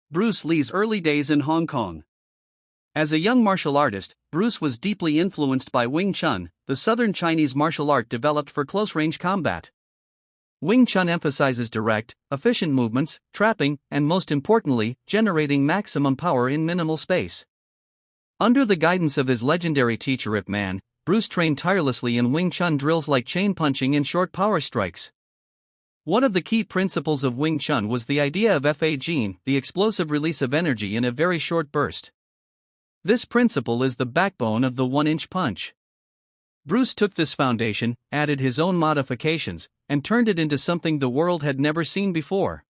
Bruce Lee's early days in Hong Kong. As a young martial artist, Bruce was deeply influenced by Wing Chun, the southern Chinese martial art developed for close-range combat. Wing Chun emphasizes direct, efficient movements, trapping, and most importantly, generating maximum power in minimal space. Under the guidance of his legendary teacher Ip Man, Bruce trained tirelessly in Wing Chun drills like chain punching and short power strikes. One of the key principles of Wing Chun was the idea of Fa-Jin, the explosive release of energy in a very short burst. This principle is the backbone of the one-inch punch. Bruce took this foundation, added his own modifications, and turned it into something the world had never seen before.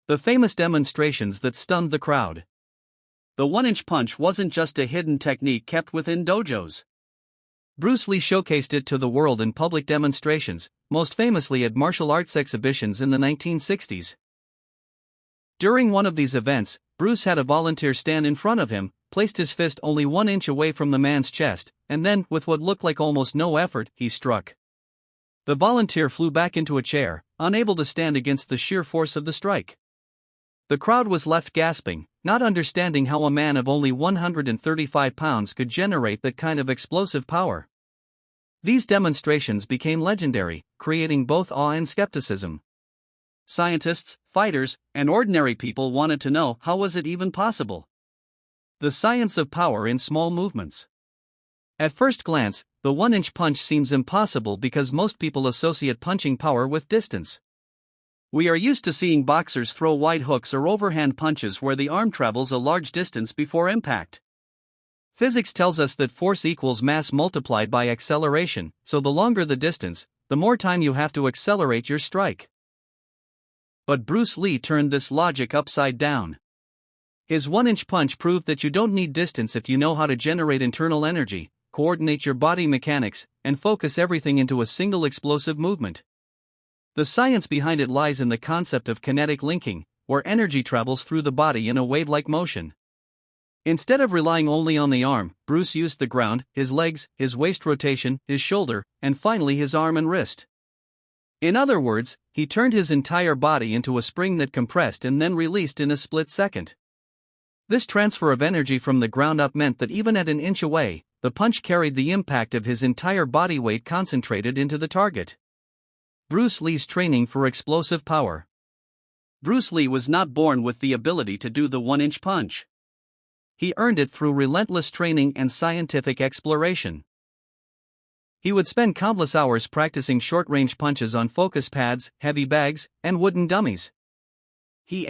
The famous demonstrations that stunned the crowd. The one-inch punch wasn't just a hidden technique kept within dojos. Bruce Lee showcased it to the world in public demonstrations, most famously at martial arts exhibitions in the 1960s. During one of these events, Bruce had a volunteer stand in front of him, placed his fist only 1 inch away from the man's chest, and then, with what looked like almost no effort, he struck. The volunteer flew back into a chair, unable to stand against the sheer force of the strike. The crowd was left gasping, not understanding how a man of only 135 pounds could generate that kind of explosive power. These demonstrations became legendary, creating both awe and skepticism. Scientists, fighters, and ordinary people wanted to know how was it even possible. The science of power in small movements. At first glance, the one-inch punch seems impossible because most people associate punching power with distance. We are used to seeing boxers throw wide hooks or overhand punches where the arm travels a large distance before impact. Physics tells us that force equals mass multiplied by acceleration, so the longer the distance, the more time you have to accelerate your strike. But Bruce Lee turned this logic upside down. His one-inch punch proved that you don't need distance if you know how to generate internal energy, coordinate your body mechanics, and focus everything into a single explosive movement. The science behind it lies in the concept of kinetic linking, where energy travels through the body in a wave-like motion. Instead of relying only on the arm, Bruce used the ground, his legs, his waist rotation, his shoulder, and finally his arm and wrist. In other words, he turned his entire body into a spring that compressed and then released in a split second. This transfer of energy from the ground up meant that even at an inch away, the punch carried the impact of his entire body weight concentrated into the target. Bruce Lee's training for explosive power. Bruce Lee was not born with the ability to do the one-inch punch. He earned it through relentless training and scientific exploration. He would spend countless hours practicing short-range punches on focus pads, heavy bags, and wooden dummies. He